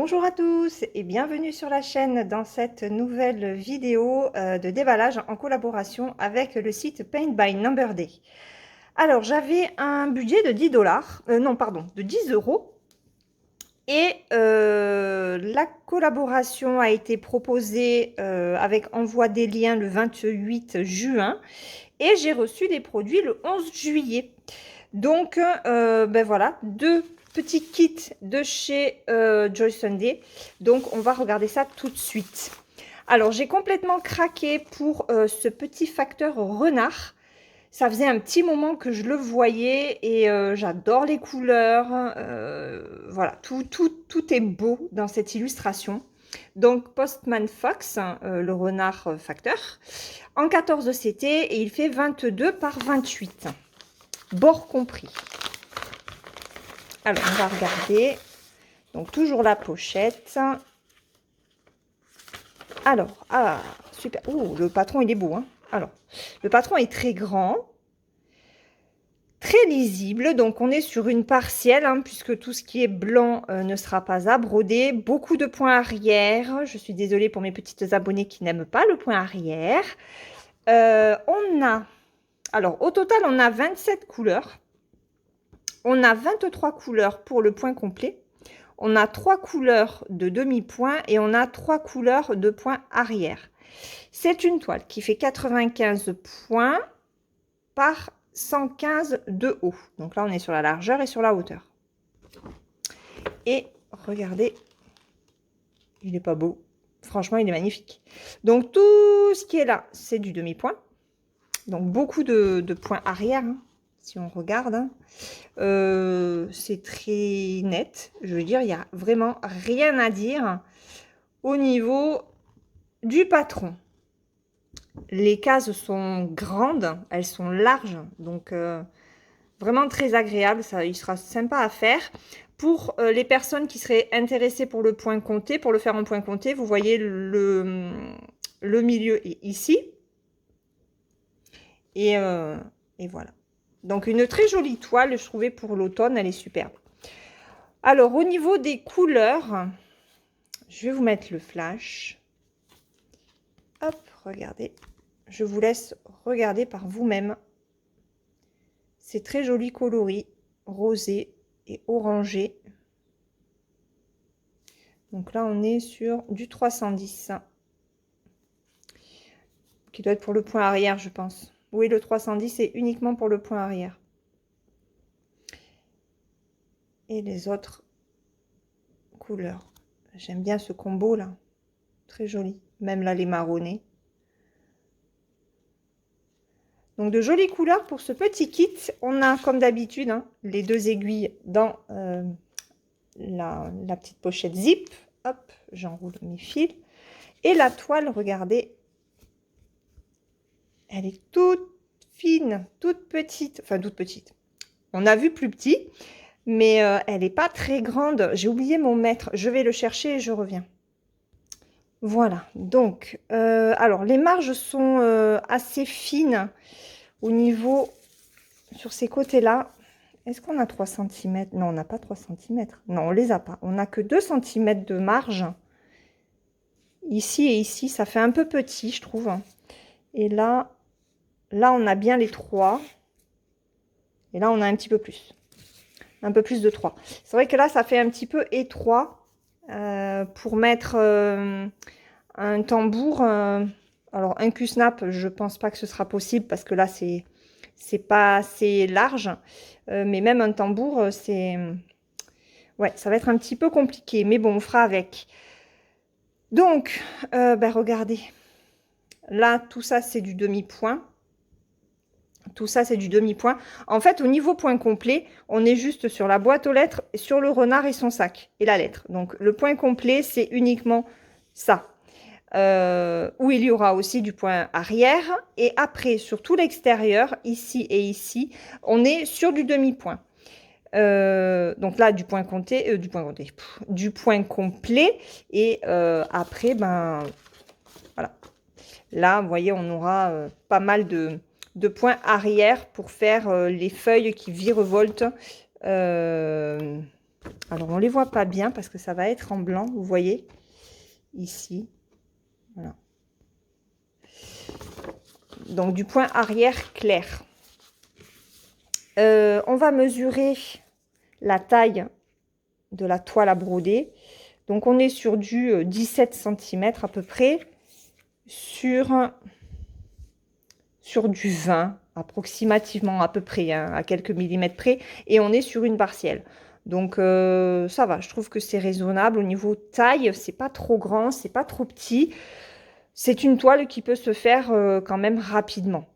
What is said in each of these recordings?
Bonjour à tous et bienvenue sur la chaîne dans cette nouvelle vidéo de déballage en collaboration avec le site Paint by Number Day. Alors j'avais un budget de 10 dollars, non pardon, de 10 euros et la collaboration a été proposée avec envoi des liens le 28 juin et j'ai reçu les produits le 11 juillet. Donc ben voilà, deux petits kits de chez Joy Sunday. Donc on va regarder ça tout de suite. Alors j'ai complètement craqué pour ce petit facteur renard. Ça faisait un petit moment que je le voyais et j'adore les couleurs. Voilà, tout est beau dans cette illustration. Donc Postman Fox, le renard facteur, en 14 CT et il fait 22 par 28. Bord compris. Alors, on va regarder. Donc, toujours la pochette. Alors, ah, super. Oh, le patron, il est beau. Hein. Alors, le patron est très grand. Très lisible. Donc, on est sur une partielle, hein, puisque tout ce qui est blanc ne sera pas à broder. Beaucoup de points arrière. Je suis désolée pour mes petites abonnées qui n'aiment pas le point arrière. On a... Alors, au total, on a 27 couleurs. On a 23 couleurs pour le point complet. On a 3 couleurs de demi-point et on a 3 couleurs de point arrière. C'est une toile qui fait 95 points par 115 de haut. Donc là, on est sur la largeur et sur la hauteur. Et regardez, il n'est pas beau. Franchement, il est magnifique. Donc tout ce qui est là, c'est du demi-point. Donc beaucoup de points arrière, hein, si on regarde. Hein. C'est très net, je veux dire, il n'y a vraiment rien à dire au niveau du patron. Les cases sont grandes, elles sont larges, donc vraiment très agréable, ça, il sera sympa à faire. Pour les personnes qui seraient intéressées pour le point compté, pour le faire en point compté, vous voyez le milieu est ici. Et voilà. Donc, une très jolie toile, je trouvais, pour l'automne. Elle est superbe. Alors, au niveau des couleurs, je vais vous mettre le flash. Hop, regardez. Je vous laisse regarder par vous-même. C'est très joli coloris, rosé et orangé. Donc là, on est sur du 310. Qui doit être pour le point arrière, je pense. Oui, le 310, c'est uniquement pour le point arrière. Et les autres couleurs. J'aime bien ce combo là. Très joli. Même là, les marronnés. Donc, de jolies couleurs pour ce petit kit. On a, comme d'habitude, hein, les 2 aiguilles dans la petite pochette zip. Hop, j'enroule mes fils. Et la toile, regardez. Elle est toute fine, toute petite. Enfin, toute petite. On a vu plus petit. Mais elle n'est pas très grande. J'ai oublié mon mètre. Je vais le chercher et je reviens. Voilà. Donc, alors, les marges sont assez fines au niveau, sur ces côtés-là. Est-ce qu'on a 3 cm? Non, on n'a pas 3 cm. Non, on ne les a pas. On n'a que 2 cm de marge. Ici et ici, ça fait un peu petit, je trouve. Et là, on a bien les 3. Et là, on a un petit peu plus. Un peu plus de 3. C'est vrai que là, ça fait un petit peu étroit pour mettre un tambour. Alors, un Q-snap, je pense pas que ce sera possible parce que là, c'est pas assez large. Mais même un tambour, c'est... Ouais, ça va être un petit peu compliqué. Mais bon, on fera avec. Donc, ben, regardez. Là, tout ça, c'est du demi-point. Tout ça, c'est du demi-point. En fait, au niveau point complet, on est juste sur la boîte aux lettres, sur le renard et son sac, et la lettre. Donc, le point complet, c'est uniquement ça. Où il y aura aussi du point arrière. Et après, sur tout l'extérieur, ici et ici, on est sur du demi-point. Donc là, du point compté, du point complet. Et après, ben, voilà. Là, vous voyez, on aura pas mal de points arrière pour faire les feuilles qui virevoltent Alors, on ne les voit pas bien parce que ça va être en blanc, vous voyez, ici. Voilà. Donc, du point arrière clair. On va mesurer la taille de la toile à broder. Donc, on est sur du 17 cm à peu près, sur du 20, approximativement à peu près, hein, à quelques millimètres près, et on est sur une partielle. Donc, ça va, je trouve que c'est raisonnable. Au niveau taille, c'est pas trop grand, c'est pas trop petit. C'est une toile qui peut se faire quand même rapidement.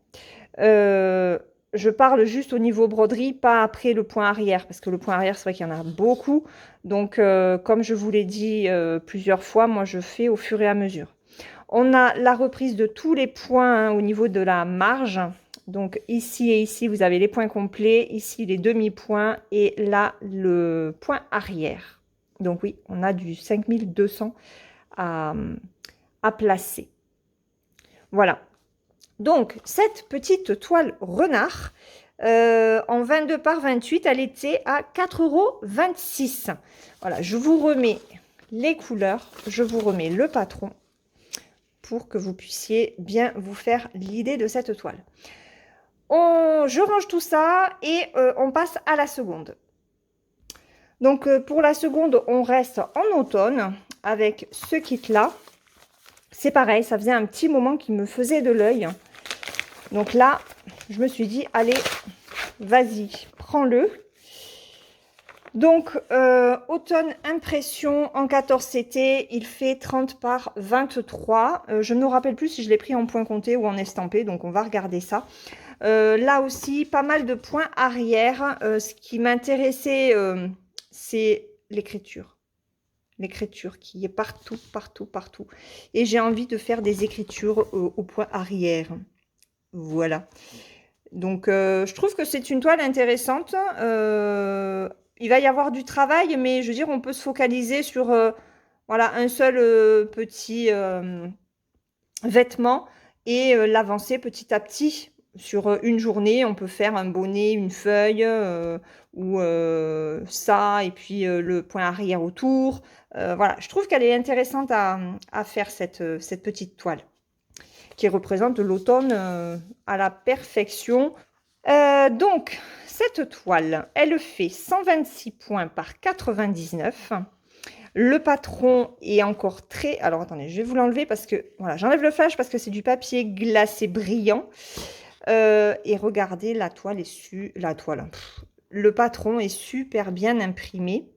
Je parle juste au niveau broderie, pas après le point arrière, parce que le point arrière, c'est vrai qu'il y en a beaucoup. Donc, comme je vous l'ai dit plusieurs fois, moi, je fais au fur et à mesure. On a la reprise de tous les points hein, au niveau de la marge. Donc, ici et ici, vous avez les points complets. Ici, les demi-points. Et là, le point arrière. Donc, oui, on a du 5200 à placer. Voilà. Donc, cette petite toile renard, en 22 par 28, elle était à 4,26 €. Voilà, je vous remets les couleurs, je vous remets le patron pour que vous puissiez bien vous faire l'idée de cette toile. Je range tout ça et on passe à la seconde. Donc, pour la seconde, on reste en automne avec ce kit-là. C'est pareil, ça faisait un petit moment qu'il me faisait de l'œil. Donc là, je me suis dit, allez, vas-y, prends-le. Donc, automne impression en 14 CT, il fait 30 par 23. Je ne me rappelle plus si je l'ai pris en point compté ou en estampé, donc on va regarder ça. Là aussi, pas mal de points arrière. Ce qui m'intéressait, c'est l'écriture. L'écriture qui est partout, partout, partout. Et j'ai envie de faire des écritures au point arrière. Voilà. Donc, je trouve que c'est une toile intéressante. Il va y avoir du travail, mais je veux dire, on peut se focaliser sur voilà, un seul petit vêtement et l'avancer petit à petit. Sur une journée, on peut faire un bonnet, une feuille, ou ça, et puis le point arrière autour. Voilà, je trouve qu'elle est intéressante à faire cette petite toile qui représente l'automne à la perfection. Donc, cette toile, elle fait 126 points par 99. Le patron est encore très... Alors, attendez, je vais vous l'enlever parce que... Voilà, j'enlève le flash parce que c'est du papier glacé brillant. Et regardez, la toile est La toile, le patron est super bien imprimé.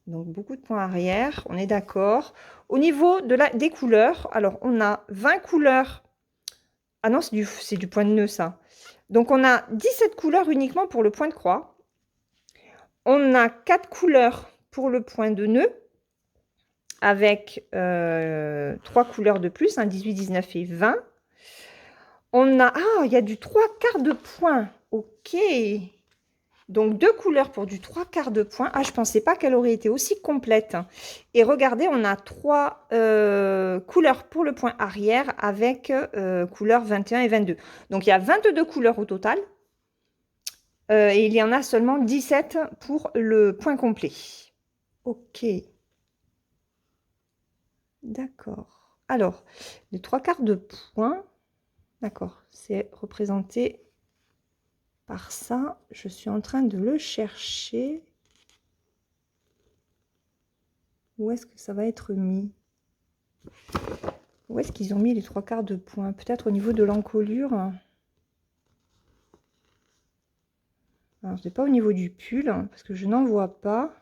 Donc, beaucoup de points arrière, on est d'accord. Au niveau des couleurs, alors, on a 20 couleurs. Ah non, c'est du point de nœud, ça. Donc, on a 17 couleurs uniquement pour le point de croix. On a 4 couleurs pour le point de nœud, avec 3 couleurs de plus, 18, 19 et 20. On a... Ah, il y a du 3/4 de point. Ok. Donc, 2 couleurs pour du 3/4 de point. Ah, je ne pensais pas qu'elle aurait été aussi complète. Et regardez, on a 3 couleurs pour le point arrière avec couleurs 21 et 22. Donc, il y a 22 couleurs au total. Et il y en a seulement 17 pour le point complet. Ok. D'accord. Alors, les 3/4 de point. D'accord. C'est représenté par ça. Je suis en train de le chercher. Où est-ce que ça va être mis? Où est-ce qu'ils ont mis les 3/4 de point? Peut-être au niveau de l'encolure. Alors, c'est pas au niveau du pull, parce que je n'en vois pas.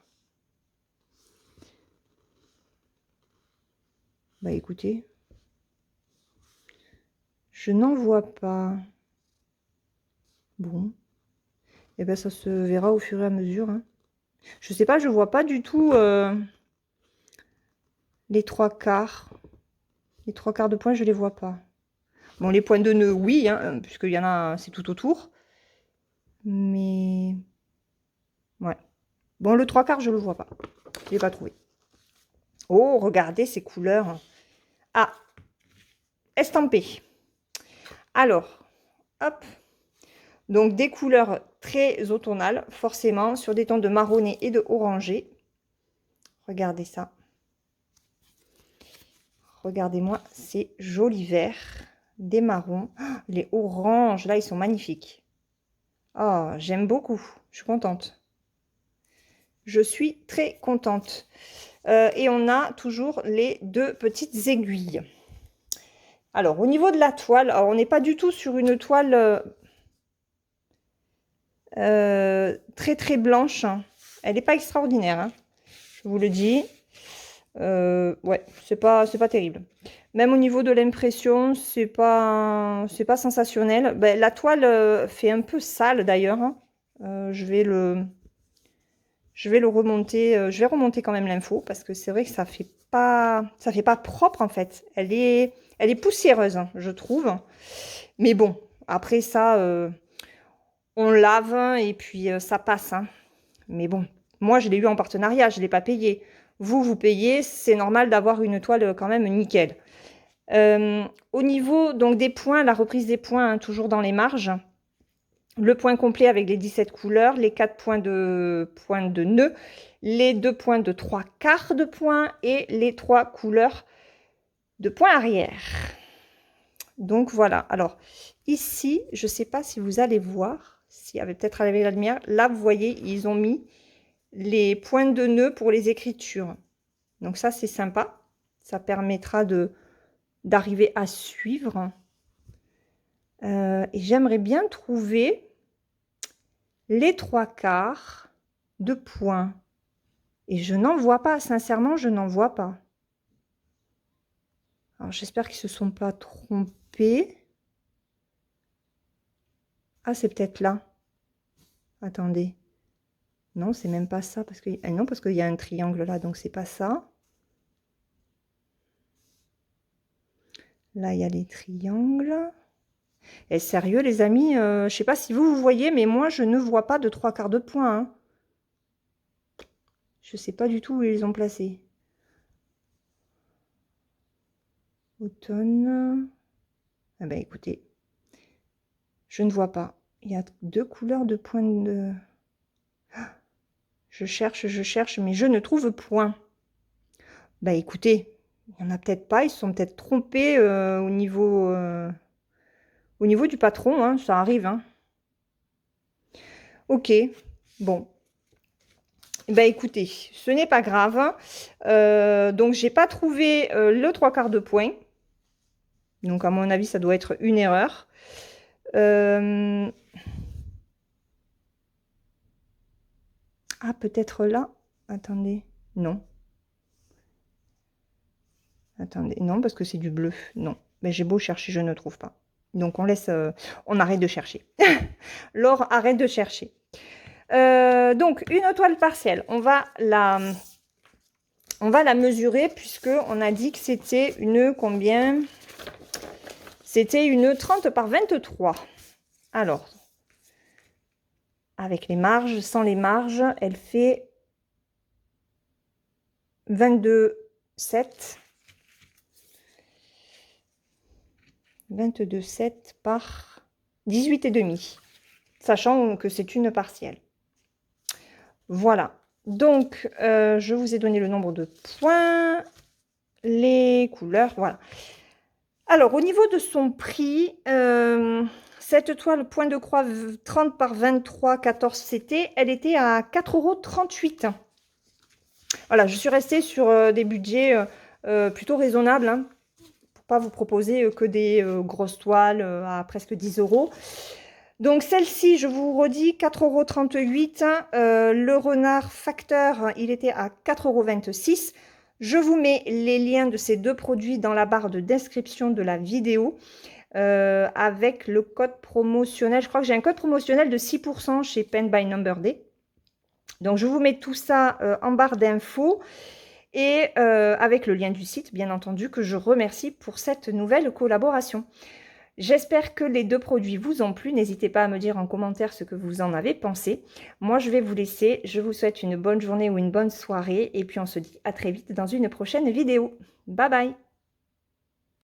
Bah écoutez, je n'en vois pas. Bon, et ben ça se verra au fur et à mesure. Hein. Je sais pas, je vois pas du tout les 3/4. Les 3/4 de point, je les vois pas. Bon, les points de nœud, oui, hein, puisqu'il y en a, c'est tout autour. Mais ouais. Bon, le 3/4, je le vois pas. Je l'ai pas trouvé. Oh, regardez ces couleurs. Ah, estampé. Alors, hop. Donc des couleurs très automnales, forcément, sur des tons de marronné et de orangé. Regardez ça. Regardez-moi ces jolis verts, des marrons. Oh, les oranges, là, ils sont magnifiques. Oh, j'aime beaucoup. Je suis contente. Je suis très contente. Et on a toujours les deux petites aiguilles. Alors, au niveau de la toile, alors, on n'est pas du tout sur une toile très très blanche. Elle n'est pas extraordinaire, hein, je vous le dis. Ouais, c'est pas terrible. Même au niveau de l'impression, c'est pas sensationnel. Ben, la toile fait un peu sale d'ailleurs, hein. Je vais le remonter. Je vais remonter quand même l'info parce que c'est vrai que ça fait pas propre en fait. Elle est poussiéreuse, hein, je trouve. Mais bon, après ça, on lave et puis ça passe, hein. Mais bon, moi je l'ai eu en partenariat, je l'ai pas payé. Vous payez, c'est normal d'avoir une toile quand même nickel. Au niveau donc des points, la reprise des points, hein, toujours dans les marges. Le point complet avec les 17 couleurs, les 4 points de nœud, les 2 points de 3/4 de points et les 3 couleurs de points arrière. Donc voilà. Alors ici, je ne sais pas si vous allez voir, s'il y avait peut-être avec la lumière, là vous voyez, ils ont mis les points de nœud pour les écritures. Donc ça c'est sympa. Ça permettra d'arriver à suivre. Et j'aimerais bien trouver les 3/4 de points. Et je n'en vois pas, sincèrement, je n'en vois pas. Alors j'espère qu'ils ne se sont pas trompés. Ah, c'est peut-être là. Attendez. Non, c'est même pas ça. Parce que, non, parce qu'il y a un triangle là, donc c'est pas ça. Là, il y a les triangles. Et sérieux, les amis, je sais pas si vous voyez, mais moi, je ne vois pas de 3/4 de points, hein. Je sais pas du tout où ils les ont placés. Automne. Ah ben écoutez, je ne vois pas. Il y a 2 couleurs de points de... Je cherche, mais je ne trouve point. Bah écoutez, il n'y en a peut-être pas, ils se sont peut-être trompés au niveau du patron, hein, ça arrive, hein. Ok, bon. Bah écoutez, ce n'est pas grave. Donc j'ai pas trouvé le 3/4 de point. Donc à mon avis, ça doit être une erreur. Ah, peut-être là. Attendez. Non. Attendez. Non, parce que c'est du bleu. Non. Mais j'ai beau chercher, je ne trouve pas. Donc on laisse, on arrête de chercher. Laure, arrête de chercher. Donc une toile partielle, on va la mesurer puisque on a dit que c'était une combien? C'était une 30 par 23. Alors, avec les marges, sans les marges, elle fait 22,7. 22,7 par 18,5. Sachant que c'est une partielle. Voilà. Donc, je vous ai donné le nombre de points, les couleurs, voilà. Alors, au niveau de son prix, cette toile point de croix 30 par 23, 14 CT, elle était à 4,38 €. Voilà, je suis restée sur des budgets plutôt raisonnables, hein, pour pas vous proposer que des grosses toiles à presque 10 €. Donc celle-ci, je vous redis, 4,38 €. Le renard facteur, il était à 4,26 €. Je vous mets les liens de ces deux produits dans la barre de description de la vidéo avec le code promotionnel. Je crois que j'ai un code promotionnel de 6% chez Pen by Number Day. Donc je vous mets tout ça en barre d'infos et avec le lien du site, bien entendu, que je remercie pour cette nouvelle collaboration. J'espère que les deux produits vous ont plu. N'hésitez pas à me dire en commentaire ce que vous en avez pensé. Moi, je vais vous laisser. Je vous souhaite une bonne journée ou une bonne soirée. Et puis, on se dit à très vite dans une prochaine vidéo. Bye bye!